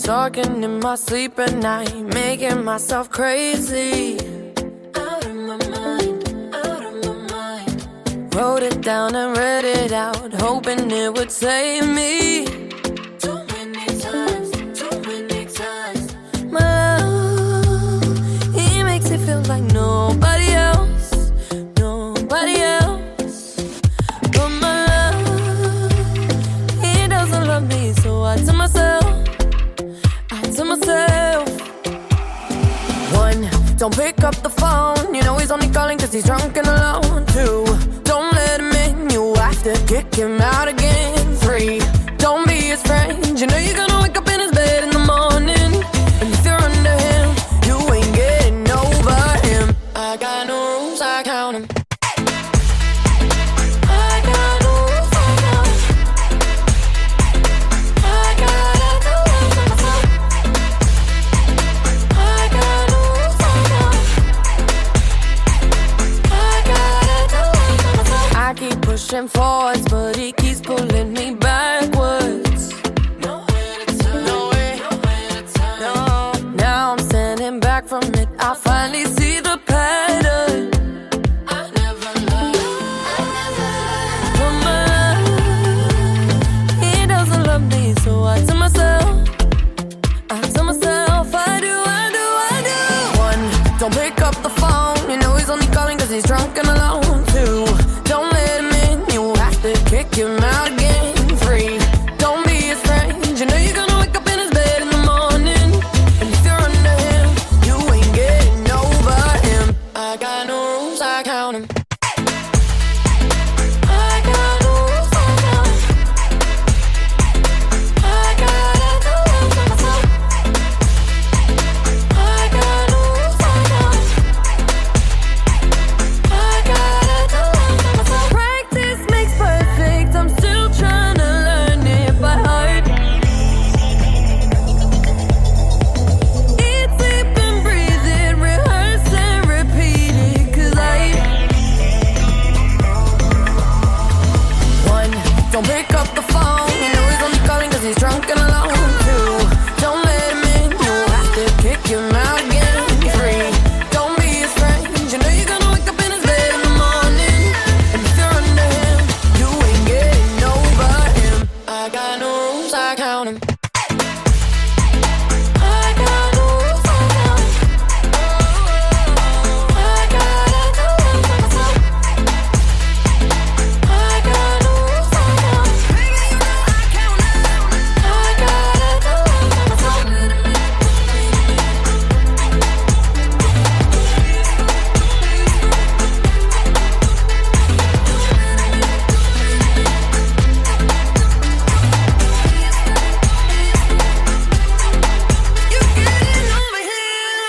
talking in my sleep at night, making myself crazy. Out of my mind, out of my mind. Wrote it down and read it out, hoping it would save me. Too many times, too many times. My love, he makes it feel like nobody else, nobody else. But my love, he doesn't love me, so I tell myself, one, don't pick up the phone, you know he's only calling cause he's drunk and alone. Two, don't let him in, you have to kick him out again. Three, don't be his friend, you know you're gonna wake up in his bed in the morning. And if you're under him, you ain't getting over him. I got no rules, I count him. Pushing forwards, but he keeps pulling me backwards. Nowhere to turn, nowhere to turn. No, now I'm standing back from it. I finally see the pattern. I never loved, but my love, he doesn't love me, so I tell myself, I do. One, don't pick up the phone, you know he's only calling cause he's drunk and alone. Two, don't let him in, kick him out again. Three, don't be his friend, you know you're gonna wake up in his bed in the morning. And if you're under him, you ain't getting over him. I got no rules, I count him. I got no rules, I count him. I gotta do it for myself. I got no rules, I count him. I gotta do it for myself. Practice makes perfect, I'm still trying to learn it by heart. Eat, sleep and breathe it, rehearse and repeat it. Cause one, don't pick up the phone, you know he's only calling cause he's drunk and alone. Two, don't let him in, you have to kick him out again. Three, don't be his friend, you know you're gonna wake up in his bed in the morning. And if you're under him, you ain't getting over him. I got no rules, I count him. I got no rules, I count him. I gotta do it for myself. I got no rules, I count him. I gotta do it for myself. You're getting over him.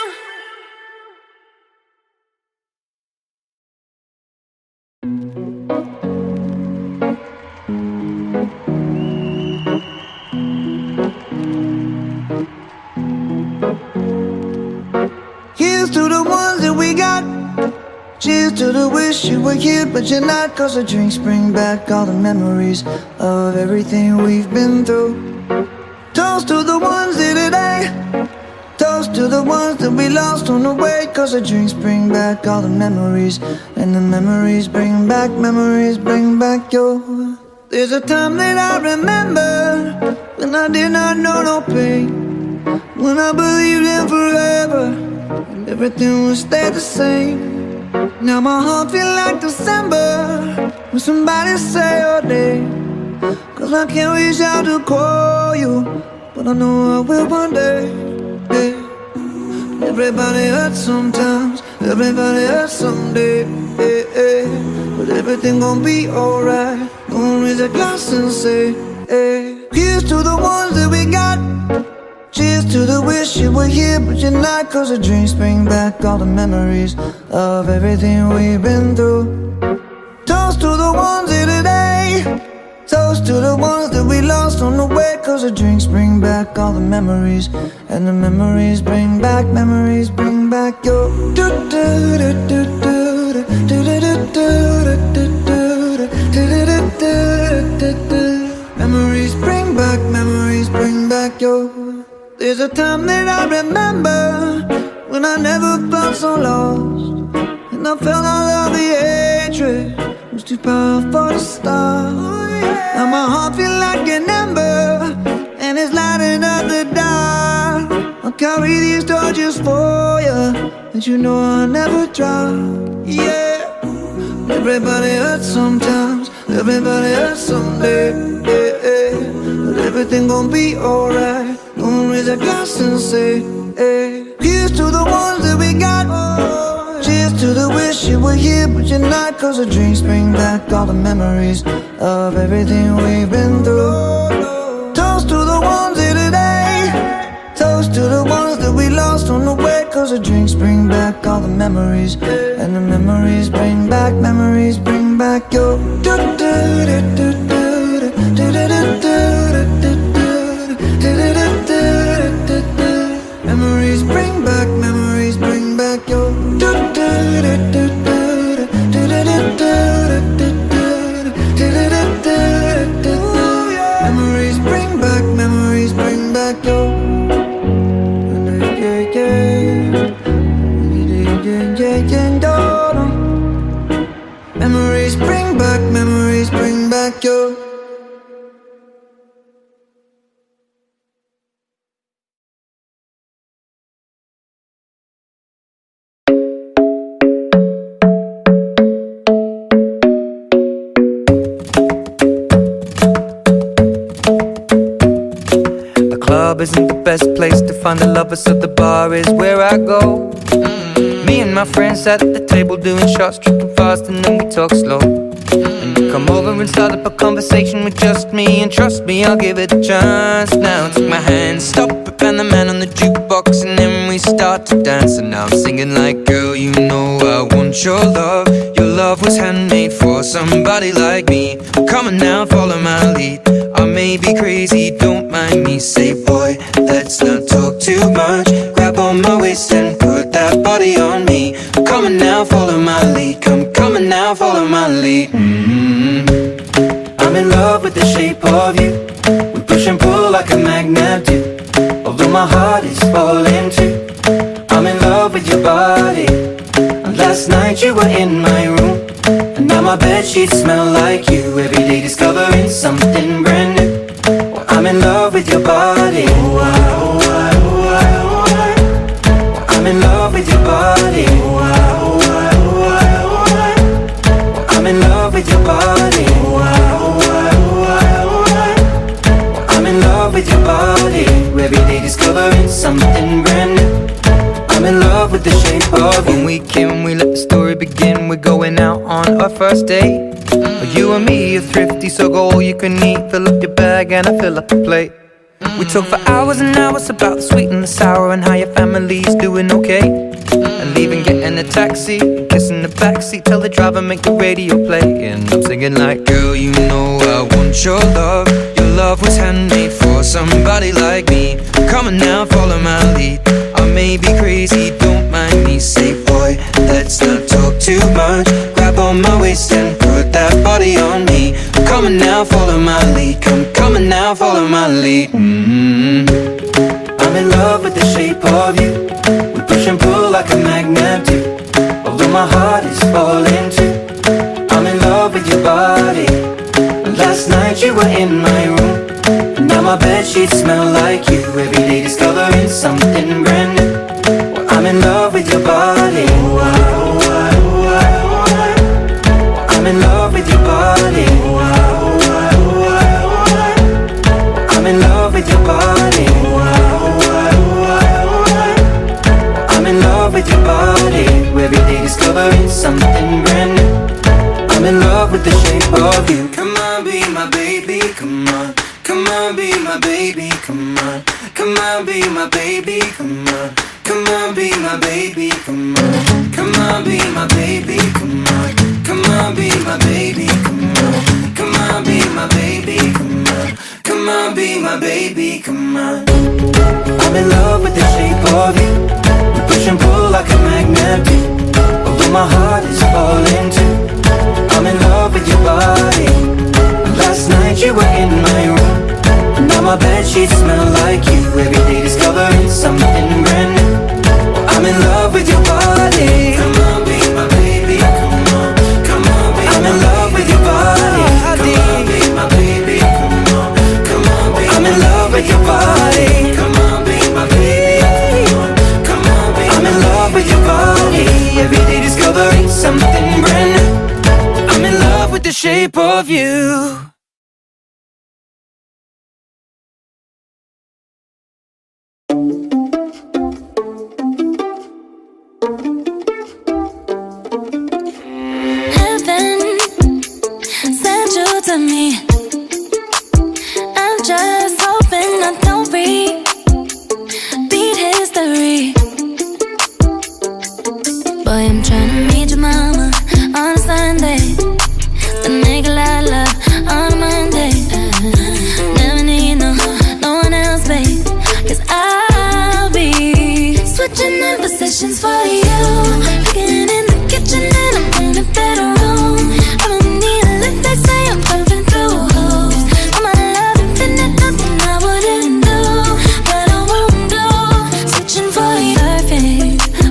Here's to the ones that we got. Cheers to the wish you were here but you're not. Cause the drinks bring back all the memories of everything we've been through. Toast to the ones here today. Toast to the ones that we lost on the way. Cause the drinks bring back all the memories. And the memories bring back your. There's a time that I remember when I did not know no pain, when I believed in forever and everything would stay the same. Now my heart feel like December when somebody say your name. Cause I can't reach out to call you, but I know I will one day. Yeah. Everybody hurts sometimes, everybody hurts someday. Yeah, yeah. But everything gon' be alright. Gonna raise a glass and say, hey. Here's to the ones that we got. Cheers to the wish you were here but you're not. Cause the drinks bring back all the memories of everything we've been through. Toast to the ones here today. Toast to the ones that we lost on the way. Cause the drinks bring back all the memories. And the memories bring back your. Memories bring back your. There's a time that I remember when I never felt so lost, and I felt all of the hatred was too powerful to stop. Now my heart feel like an ember, and it's lighting up the dark. I'll carry these torches for you, and you know I'll never drop. Yeah, everybody hurts sometimes, everybody hurts someday. Yeah, yeah. But everything gon' be alright. Gonna raise a glass and say, hey, here's to the ones that we got. Cheers to the wish you were here but you're not, 'cause the drinks bring back all the memories of everything we've been through. Toast to the ones here today, toast to the ones that we lost on the way, 'cause the drinks bring back all the memories, and the memories bring back your memories bring back your memories bring back your memories bring back your. Isn't the best place to find the lovers, so the bar is where I go. Me and my friends at the table doing shots, tripping fast, and then we talk slow. And you come over and start up a conversation with just me, and trust me, I'll give it a chance. Now take my hand, stop it, and the man on the jukebox, and then we start to dance. And now I'm singing like, girl, you know I want your love. Your love was handmade for somebody like me. Come on now, follow my lead. I may be crazy, don't mind me. Say, boy, let's not talk too much. Grab on my waist and put that body on me. Come on now, follow my lead. Come on now, follow my lead. I'm in love with the shape of you. We push and pull like a magnet do. Although my heart is falling too, I'm in love with your body. And last night you were in my room, and now my bedsheets smell like you. Every day discovering something brand new. Well, I'm in love with your body. Oh, I, oh, I, oh, I, oh, I. Well, I'm in love with your body. Oh, I, oh, I, oh, I, oh, I. Well, I'm in love with your body. Oh, I, oh, I, oh, I, oh, I. Well, I'm in love with your body. Every day discovering something brand new. I'm in love with the shape of you. When we came, we let the story begin. We're going out on our first date. You and me are thrifty, so go all you can eat. Fill up your bag and I fill up the plate. We talk for hours and hours about the sweet and the sour, and how your family's doing okay. And leaving, getting a taxi, kissing the backseat, tell the driver make the radio play. And I'm singing like, girl, you know I want your love. Your love was handmade for somebody like me. Come on now, follow my lead. I may be crazy, don't mind me. Say, boy, let's not talk too much. Grab on my waist and put that body on me. Come on now, follow my lead. Come on now, follow my lead. I'm in love with the shape of you. We push and pull like a magnet do. Although my heart is falling too, I'm in love with your body. Last night you were in my room, and now my bedsheets smell like you. Every day discovering something brand new. Well, I'm in love with your body. Oh, I, oh, I, oh, I, oh, I. Well, I'm in love with your body. Oh, I, oh, I, oh, I, oh, I. Well, I'm in love with your body. Oh, I, oh, I, oh, I, oh, I. Well, I'm in love with your body. Every day discovering something brand new. I'm in love with the shape of you. Come on, be my baby, come on. Come on, be my baby, come on. Come on, be my baby, come on. Come on, be my baby, come on. Come on, be my baby, come on. Come on, be my baby, come on. Come on, be my baby, come on. Come on, be my baby, come on. I'm in love with the shape of you. We push and pull like a magnet do. Although my heart is falling too, I'm in love with your body. Last night you were in my room, and now my bedsheets smell like you. Every day discovering something brand new. I'm in love with the shape of you. Heaven sent you to me. I'm just hoping I don't beat history. Boy, I'm tryna meet your mama on a Sunday. The nigga I love on a Monday. Never need no one else, babe. Cause I'll be switching in positions for you. Cooking in the kitchen and I'm in the bedroom. I don't need a lift, they say I'm pumping through holes. I'm a love infinite, nothing I wouldn't do, but I won't do. Switching for you.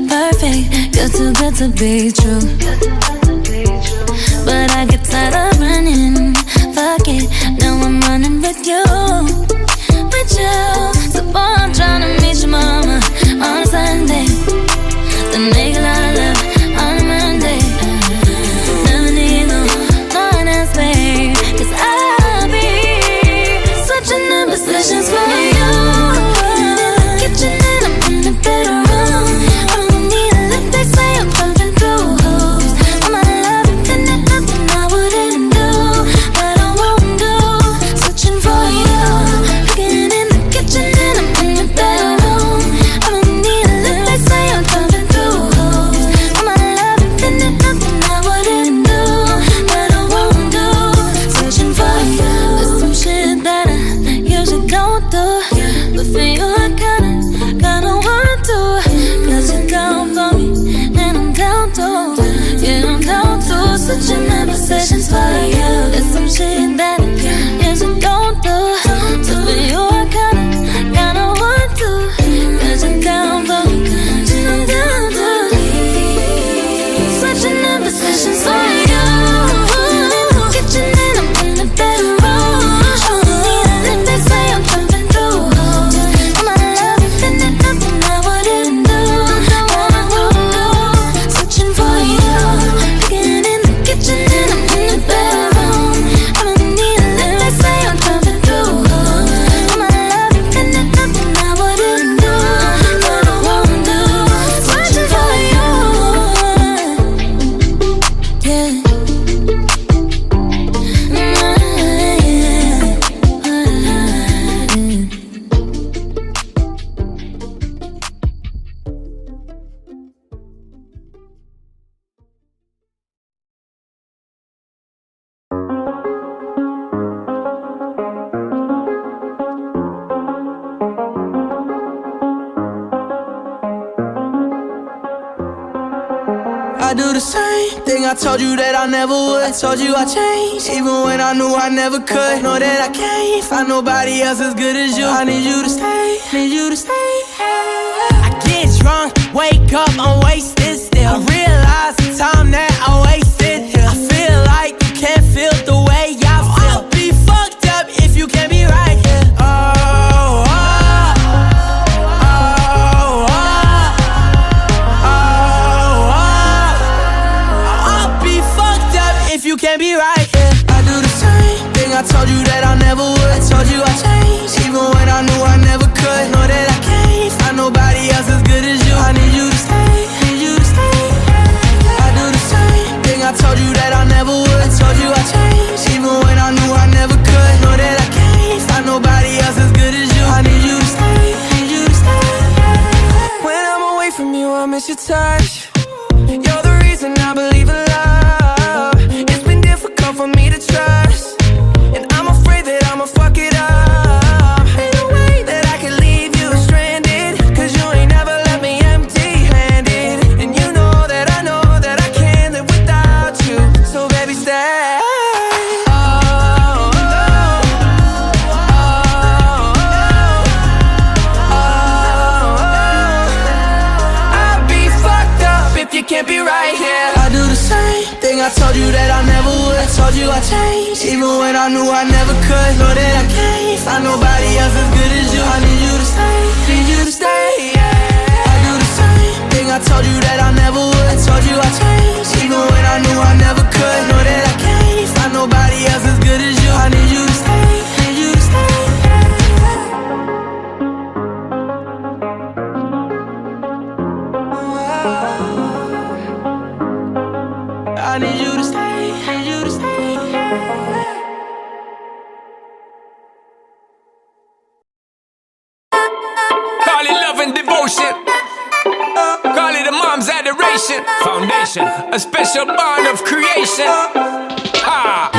Perfect, you're too good to be true. But I get tired of running. Fuck it, now I'm running with you. With you. So boy, I'm tryna meet your mama on a Sunday. The nigga I love on a Monday. Never need no one else, babe. Cause I'll be switching the positions for you. In the kitchen and I'm in the bedroom. I don't need a lift, they say I'm pumping through holes. I'm a love infinite, nothing I wouldn't do, but I won't do. Switching for you. Cooking in the kitchen and I'm in the bedroom. I don't need a lift, they say I'm pumping through holes. I'm a love infinite, nothing I wouldn't do, but I won't do. Switching for you. There's some shit that I usually don't do, but for you I kinda want to. Cause you're down for me, and I'm down to. Yeah, I'm down to. Switching the positions for you. There's some shit that I usually don't do, but for you I kinda want to. Cause you're down for me, and I'm down to. Switching the positions for you. In the kitchen and I'm in the bedroom. I don't need a lift, they say I'm pumping through holes. I'm a love infinite, nothing I wouldn't do, but I won't do. Switching for you. Cooking in the kitchen and I'm in the bedroom. I don't need a lift, they say I'm pumping through holes. I'm a love infinite, nothing I wouldn't do, but I won't do. Switching for you. Yeah. I do the same thing I told you that I never would. I told you I changed, even when I knew I never could. Know that I can't find nobody else as good as you. I need you to stay, need you to stay. I get drunk, wake up, I'm wasted still. I realize the time that I wasted here. I feel like you can't feel the way I feel. I'll be fucked up if you can't be right here. You can't be right here. I do the same thing I told you that I never would. I told you I changed, even when I knew I never could. Know that I can't find nobody else as good as you. I need you to stay, need you to stay. I do the same thing I told you that I never would. I told you I changed, even when I knew I never could. Know that I can't find nobody else as good as you. I need you to stay, need you to stay. When I'm away from you, I miss your touch. You're the reason I believe in love. For me to trust, and I'm afraid that I'ma fuck it up. Ain't no way that I can leave you stranded, cause you ain't never left me empty-handed. And you know that I can't live without you. So baby, stay. I'll be fucked up if you can't be right here. I do the same thing I told you that I never would. I told you I changed, even when I knew I never could. Know that I can't find nobody else as good as you. I need you to stay, need you to stay, yeah. I do the same thing I I told you that I never would. I told you I changed, even when I knew I never could. Know that I can't find nobody else as good as you. I need you to stay, need you to stay. I need you to stay, need you to stay. Call it love and devotion. Call it a mom's adoration. Foundation, a special bond of creation. Ha!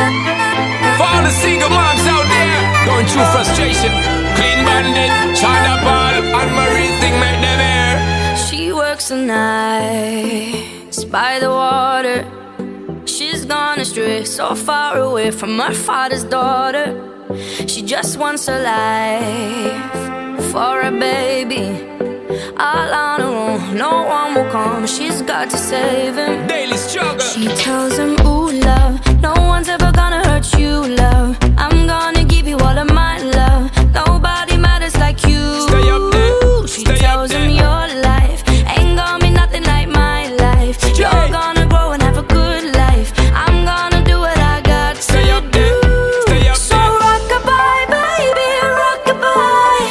For all the single moms out there going through frustration. Clean Bandit, China Ball, and Marie thing make them air. She works the nights by the water. She's gone astray, so far away from her father's daughter. She just wants a life for a baby. All on her own, no one will come. She's got to save him. Daily struggle. She tells him, ooh, love, no one's ever gonna hurt you, love. I'm gonna give you all of my love. Nobody matters like you. Stay up there. She Stay tells up there. him your life ain't gonna be nothing like my life. You're gonna grow and have a good life. I'm gonna do what I got to Stay up there. Stay up so there. rock-a-bye, baby, rock-a-bye.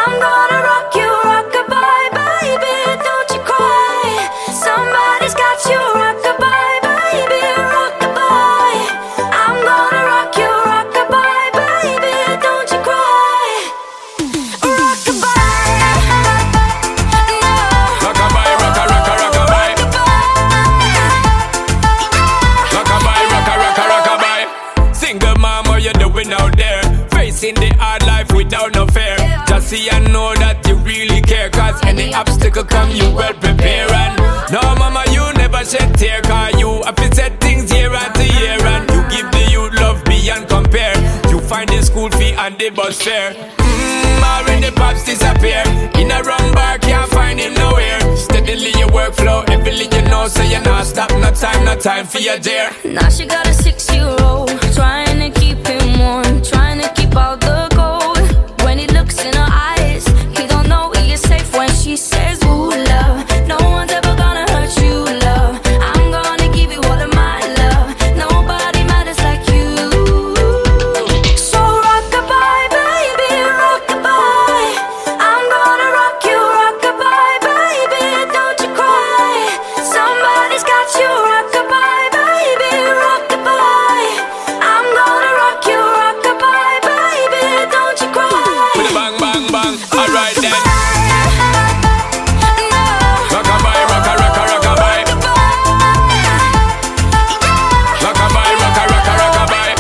I'm gonna rock you, rock-a-bye, baby, don't you cry. Somebody's got you, rock-a-bye, baby, rock-a-bye. I'm gonna rock you, rock-a-bye, baby, don't you cry. Rock-a-bye, no. Rock-a-bye, rock-a-rock-a, rock-a-bye. Rock-a-bye, rock-a-rock-a, rock-a-bye. Single mom, what you doing out there? Facing the hard life without no fear. Just see and know that you really care. Cause any obstacle come, you well prepare. And no mama, you never shed tear. Cause you have to set things year after year. And you give the youth love beyond compare. You find the school fee and the bus fare. Already pops disappear. In a wrong bar, can't find him nowhere. Steadily your workflow, everything you know. So you not stop, no time for your dare. Now she got a 6-year-old, trying to keep him warm, trying to keep out the cold. When he looks in her eyes, he don't know he is safe when she says, ooh, love, no one's ever gonna hurt you, love. I'm gonna give you all of my love. Nobody matters like you. So rock-a-bye, baby, rock-a-bye. I'm gonna rock you, rock-a-bye, baby, don't you cry. Somebody's got you, rock-a-bye, baby, rock-a-bye. I'm gonna rock you, rock-a-bye, baby, don't you cry. With a bang, bang, bang. Alright then. No. Rock-a-bye, rock-a-rock-a, rock-a-bye. Rock-a-bye, rock-a-rock-a, rock-a-bye.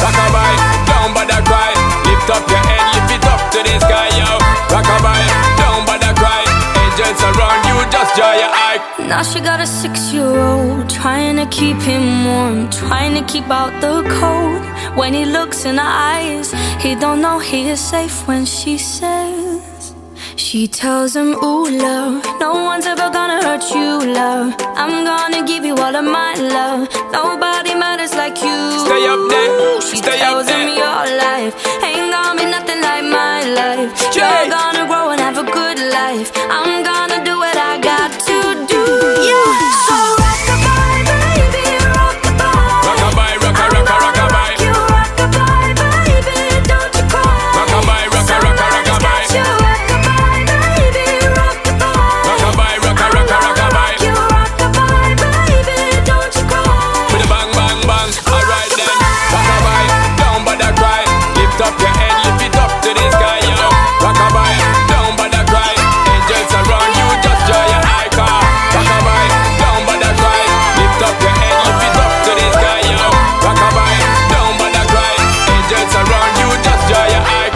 Rock-a-bye, don't bother cry. Lift up your head, lift it up to the sky, yo. Rock-a-bye, don't bother cry. Angels around you, just draw your eye. Now she got a 6-year-old, trying to keep him warm, trying to keep out the cold. When he looks in her eyes, he don't know he is safe when she says. She tells him, ooh, love, no one's ever gonna hurt you, love. I'm gonna give you all of my love. Nobody matters like you. Stay up there, She stay tells up there. him your life ain't gonna be nothing like my life. Jay. You're gonna grow and have a good life. I'm gonna do what I got to do. Yeah. So rock-a-bye, baby, rock-a-bye. Rock-a-bye, rock-a-rock-a, rock-a-bye. You rock-a-bye, baby, don't you cry. Rock-a-bye, rock-a-rock-a, rock-a-bye. You rock-a-bye, baby, rock-a-bye. Rock-a-bye, rock-a-rock-a, rock-a-bye. You rock-a-bye, baby, don't you cry. With a bang, bang, bang. Alright then. Rock-a-bye, don't bother cry. Lift up your head, lift it up to the sky, yo. Rock-a-bye, don't bother cry. Angels around you, just draw your eye car. Rock-a-bye, don't bother cry. Lift up your head, lift it up to the sky, yo. Rock-a-bye, don't bother cry. Angels around you, just draw your eye.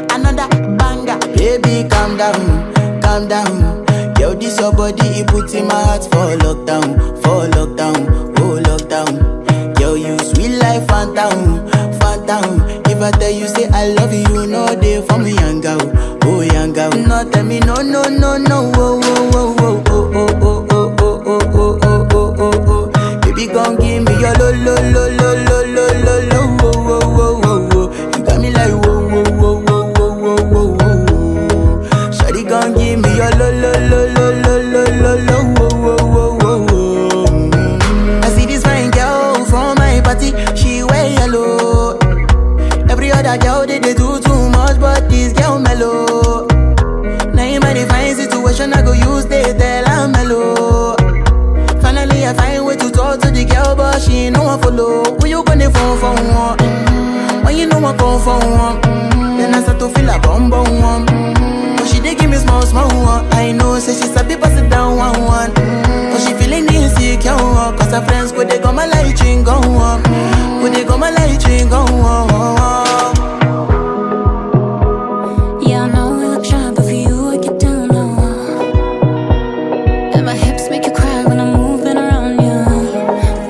Another banger. Baby, calm down, calm down. Yo, this this your body, it puts in my heart for lockdown, oh lockdown. Yo, you sweet life, phantom, phantom. If I tell you say I love you, you know they for me, young girl, oh young girl. No tell me no, no, no, no, oh, oh, oh, oh, oh, oh, oh, oh, oh, oh, oh, oh, oh, oh. Baby, gon' give me your lo, lo, lo, lo, lo, lo, lo, lo, oh, oh, oh, oh, oh. You got me like whoa, whoa, whoa, whoa, whoa, whoa, whoa, whoa. Shawty gon' give me your lo, lo, lo, lo, lo, lo, lo, lo, oh, oh, oh, oh, oh. I see this fine girl from my party, she wear yellow. Every other girl they do too much, but this girl mellow. Now in my divine situation, I go use they tell I'm mellow. Finally I find way to talk to the girl, but she ain't no one follow. Who you gonna phone for one? When you know I come for one, then I start to feel a bum bum one. But she dey give me small small one. I know say she sabi pass it down one one. But she feeling insecure, cause her friends go they come my light ring go on. Go they come my light ring go on. Yeah, I know we look shy, but for you I get down low. And my hips make you cry when I'm moving around you.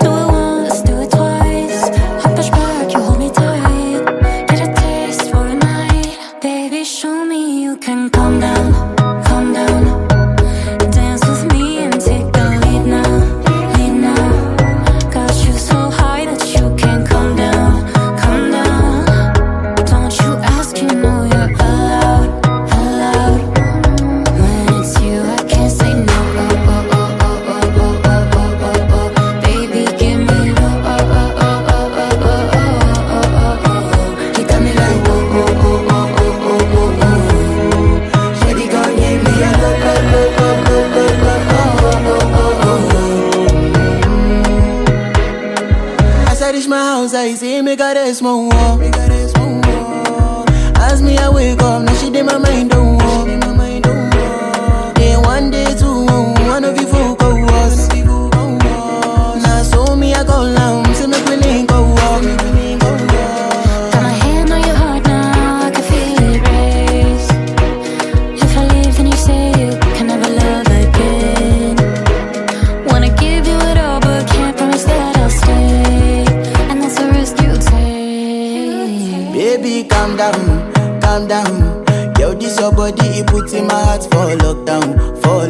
Do it once, do it twice. I push back, you hold me tight. Get a taste for a night. Baby, show me you can calm down, calm down. Dance with me and take the lead now, lead now. Got you so high that you can't come down, come down. Don't you ask, you know you're allowed, allowed. When it's you, I can't say no. Oh, oh, oh, oh, oh, oh, oh, oh, oh, oh. Baby, give me oh, oh, oh, oh, oh, oh, oh, oh, oh, oh. You got me like whoa, whoa, whoa, whoa, whoa, whoa, whoa, whoa. Shawty gon' give me a lo, lo, lo, lo, lo, lo, lo, oh, oh, oh, oh. As I reach my house, I see me got a small wall. As me I wake up, now she did my mind don't walk. Then one day two, one of you folk go was. Now so me I go down, see me willing go walk. Got my hand on your heart now, I can feel it race. If I leave, then you say you can never love again. Wanna give you it all, but can't promise that I'll stay. And that's the risk you take. Baby, calm down, calm down. Yo, this your body, it puts in my heart for lockdown, oh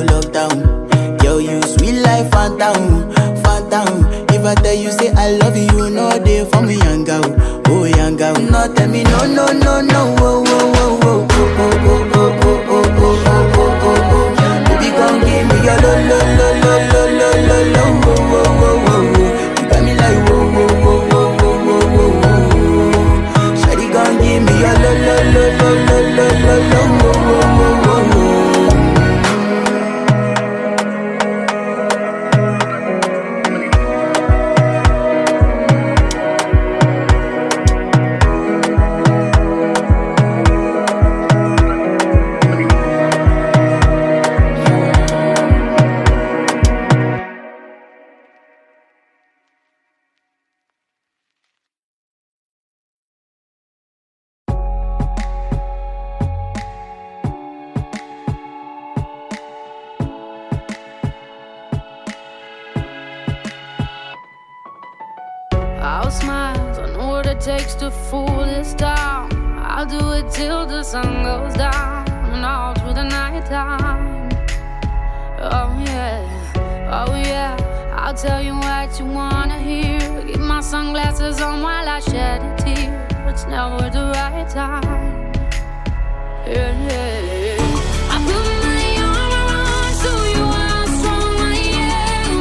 lockdown. Yo, you sweet life, phantom, phantom. If I tell you say I love you, you know they for me, young girl, oh young girl. No, tell me no, no, no, no, oh, oh, oh, oh, oh, oh, oh, oh, oh, oh, oh, oh, oh, oh. Baby, gon' give me your lo, lo, lo, lo, lo, lo, lo, lo, oh, oh, oh, oh, oh. You got me like whoa, whoa, whoa, whoa, whoa, whoa, whoa, whoa. Shawty gon' give me your lo, lo, lo, lo, lo, lo, lo, lo, oh, oh, oh, oh, oh. I'll smile, I know what it takes to fool this town. I'll do it till the sun goes down and all through the night time. Oh yeah, I'll tell you what you wanna hear. Keep my sunglasses on while I shed a tear. It's never the right time. Yeah. I put my arm around so you are strong, I am.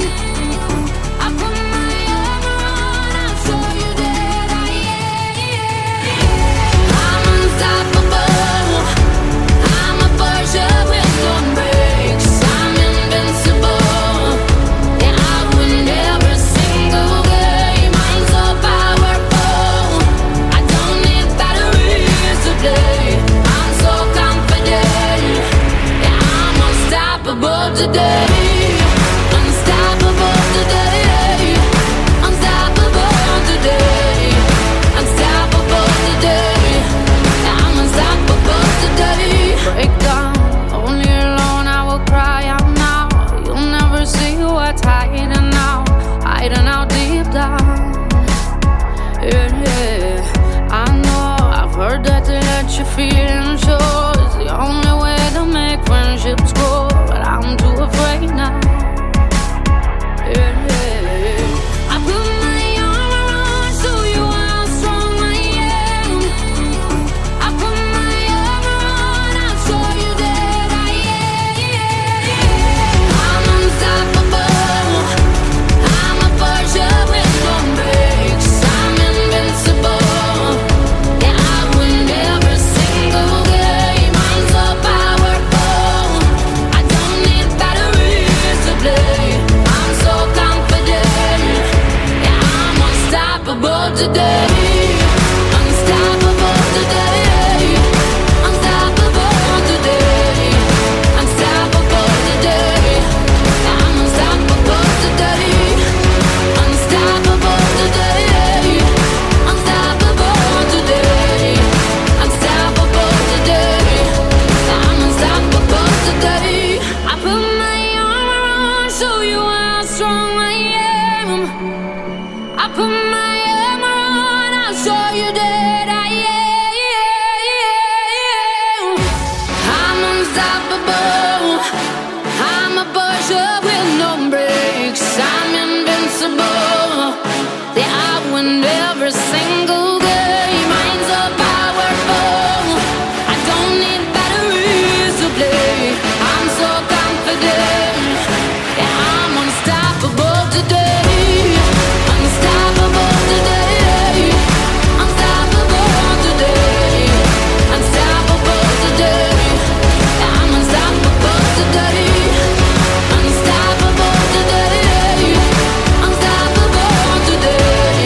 I put my arm around, I'll show you that I am. I'm unstoppable. I'm a Porsche with no brakes. I'm invincible. Yeah, I win every single game. I'm so powerful. I don't need batteries to play. I'm so confident. Yeah, yeah. I know, I've heard that to let you feel sure is the only way to make friendships grow, but I'm too afraid now. Yeah, yeah. I put my arm around, show you how strong I am. I put my arm around, I'll show you that I am. I'm unstoppable. I'm a Porsche with no brakes. I'm invincible. Yeah, I win every single game. I'm so powerful. I don't need batteries to play. I'm so confident. Yeah, I'm unstoppable today. Unstoppable today. Unstoppable today. Unstoppable today. Yeah, I'm unstoppable today. Unstoppable today. Unstoppable today. Unstoppable today. Yeah, I'm unstoppable today. I put my arm around, show you how strong I am. I put my arm around, I'll show you that I am. I'm unstoppable. I'm a Porsche with no brakes. I'm invincible. Yeah, I win every single game. I'm so powerful. I don't need batteries to play. I'm so confident. Yeah, I'm unstoppable today. Unstoppable today. Unstoppable today. Unstoppable today. Yeah, I'm unstoppable today. Unstoppable today. Unstoppable today.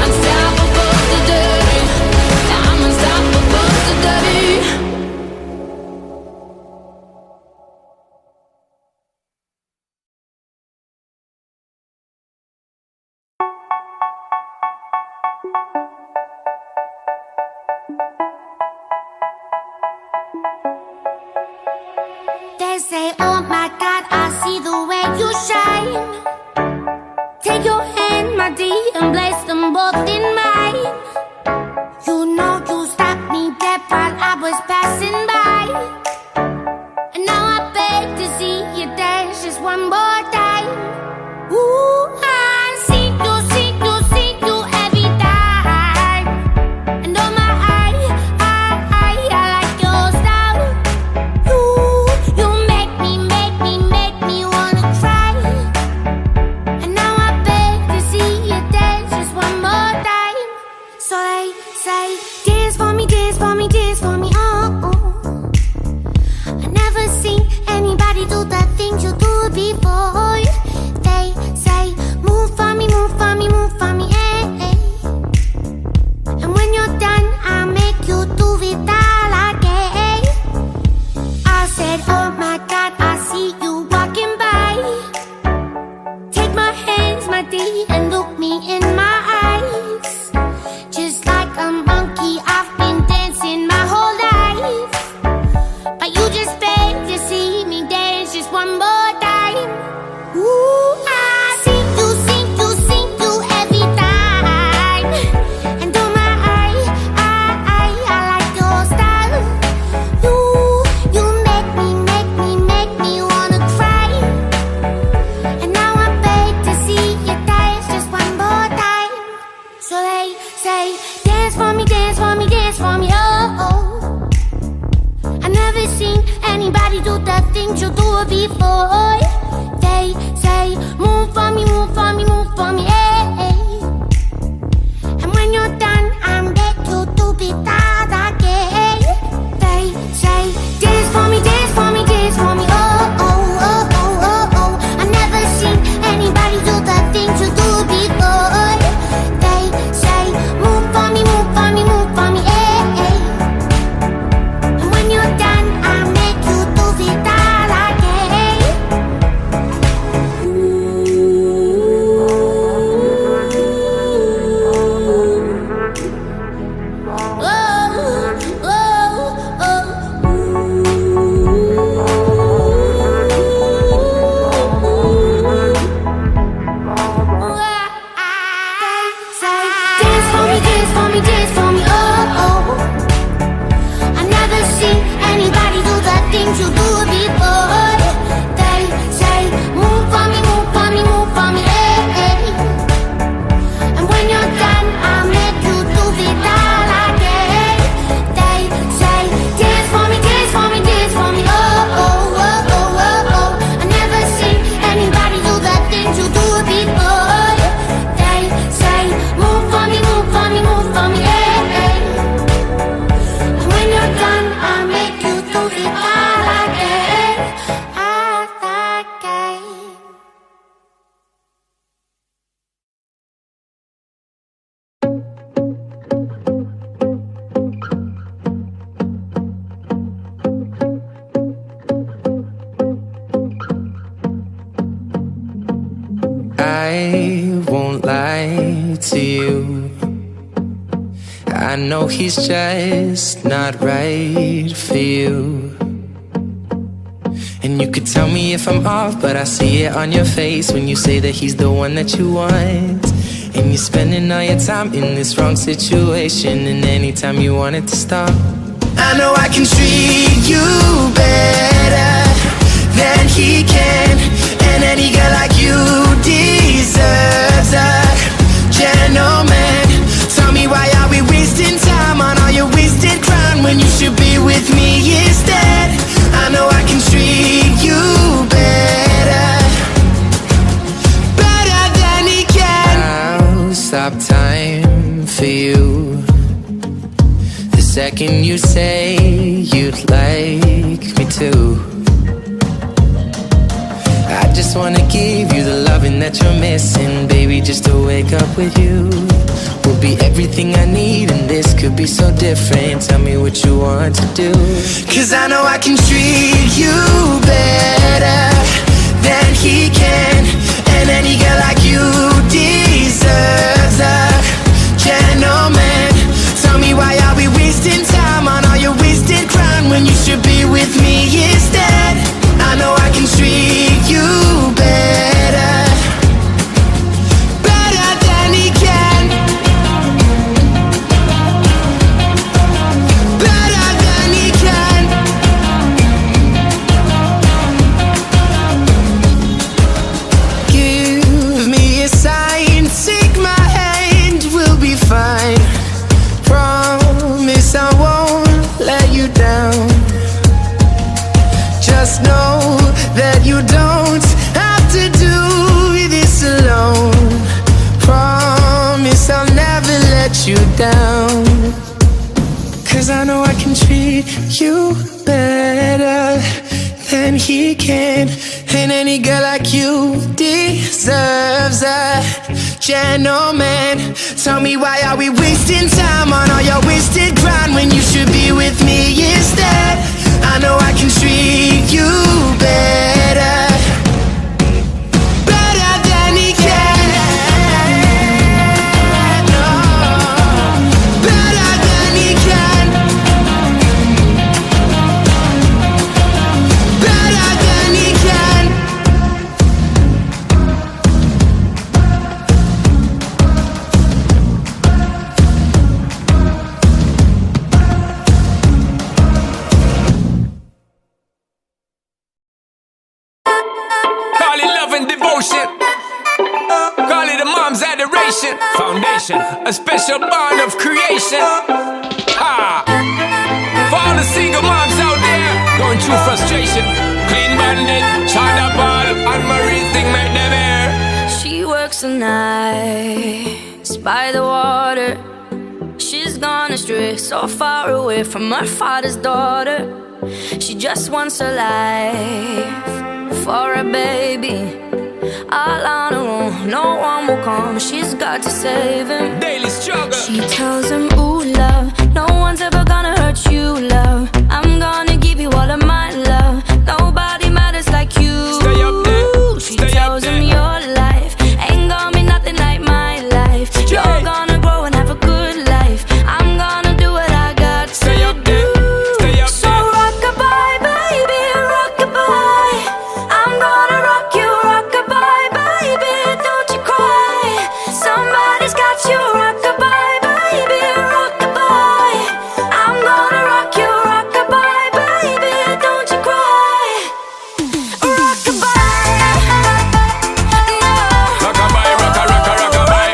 Unstoppable today. Yeah, I'm unstoppable today. They say, oh my God, I see the way you shine. Take your hand, my dear, and place them both in mine. You know you stopped me dead while I was passing by. And now I beg to see you dance just one more time. Ooh, I see you every time. And oh my, I like your style. You make me wanna cry. And now I beg to see you dance just one more time. So they say, dance for me, dance for me, dance for me, oh, oh. I never seen anybody do the things you do before. They say, move for me, move for me, move for me, eh, eh. And when you're done, I'll make you do it all again. I said, oh my God, I see you walking by. Take my hands, my dear, and look me in my eyes. Just like a monkey, I've been dancing my whole life. But you just beg to see me dance just one more time. Ooh, I see you every time. And oh my, I like your style. You make me wanna cry. And now I beg to see you dance just one more time. So they say, dance for me, dance for me, dance for me, oh, oh. I never seen anybody do the things you do before. They say, move for me, move for me, move for me, eh, eh. And when you're done, I'm back to do it all again. They say, dance for me, dance for me, dance for me, oh, oh, oh, oh, oh, oh. I never seen anybody do the things you do before. They say, move for me, move for me, move for me, eh, eh. And when you're done, I'll make you do it all again. Ooh. to you. I know he's just not right for you. And you could tell me if I'm off, but I see it on your face when you say that he's the one that you want. And you're spending all your time in this wrong situation, and anytime you want it to stop, I know I can treat you better than he can. And any girl like you deserves a gentleman. Tell me, why are we wasting time on all your wasted crown when you should be with me instead? I know I can treat you better, better than he can. I'll stop time for you the second you say you'd like me to. I just wanna give you the loving that you're missing, baby. Just to wake up with you will be everything I need, and this could be so different. Tell me what you want to do, 'cause I know I can treat you better than he can. And any girl like you deserves a gentleman. Tell me, why are we wasting time on all your wasted crown when you should be with me instead? I know I can treat you better, better than he can, better than he can. Give me a sign, take my hand, we'll be fine. Promise I won't let you down. Just know that you don't have to do this alone. Promise I'll never let you down. 'Cause I know I can treat you better than he can. And any girl like you deserves a gentleman. Tell me, why are we wasting time on all your wasted grind when you should be with me instead? I know I can treat you better, better than he can. Oh, better than he can, better than he can. Call it love and devotion. Call it a mom's adoration. Foundation, a special bond of creation. Ah. For all the single moms out there going through frustration, Clean Bandit, China Ball, and Marie thing make them air. She works the nights by the water. She's gone astray, so far away from her father's daughter. She just wants a life for a baby, all on her own, no one will come. She's got to save him. Daily struggle. She tells him, ooh, love, no one's ever gonna hurt you, love. I'm gonna give you all of my love. Nobody matters like you. Stay up there. She Stay tells up him, there. your life ain't gonna be nothing like my life. You're gonna grow and have a good life. I'm gonna do what I got to Stay up do. there. Stay up So there. rock-a-bye, baby, rock-a-bye. I'm gonna rock you, rock-a-bye, baby, don't you cry. Somebody's got you, rock-a-bye, baby, rock-a-bye. I'm gonna rock you, rock-a-bye, baby, don't you cry. Rock-a-bye, no. Rock-a-bye, rock-a-rock-a, rock-a-bye.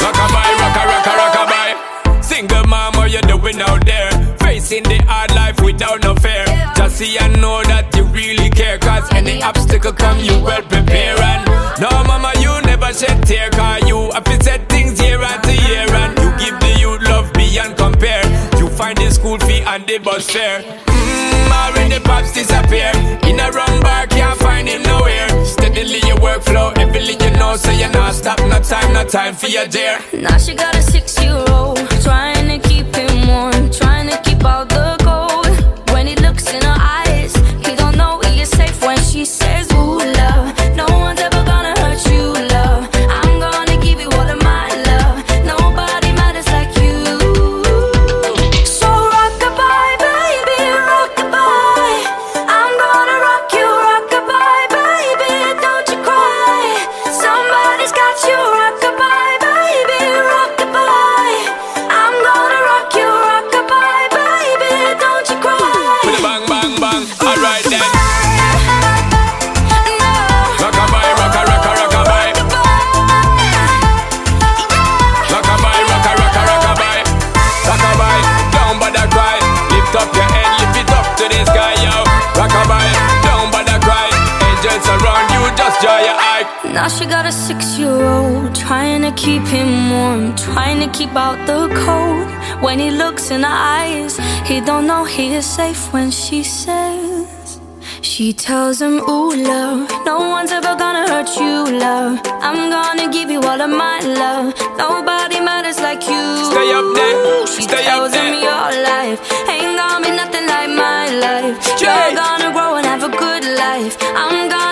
Rock-a-bye, rock-a-rock-a, rock-a-bye. Single mom, what you doing out there? Facing the hard life without no fear. Just see and know that you really care, 'cause any obstacle come, you well prepare. And no, mama, you never shed tear, 'cause you have to set things year after year. And you give the youth love beyond compare. You find the school fee and the bus fare. When the pops disappear, in a wrong bar, can't find him nowhere. Steadily your workflow, everything you know, so you're not stop, no time for your dear. Now she got a 6-year-old, trying to keep him warm, trying to keep out the cold. When he looks in her eyes, he don't know he is safe when she says, ooh, love, no one's ever gonna hurt you, love. Now she got a 6-year-old, trying to keep him warm, trying to keep out the cold. When he looks in her eyes, he don't know he is safe when she says, she tells him, ooh, love, no one's ever gonna hurt you, love. I'm gonna give you all of my love. Nobody matters like you. Stay up there, She stay tells up there. him your life ain't gonna be nothing like my life. Jay. You're gonna grow and have a good life. I'm gonna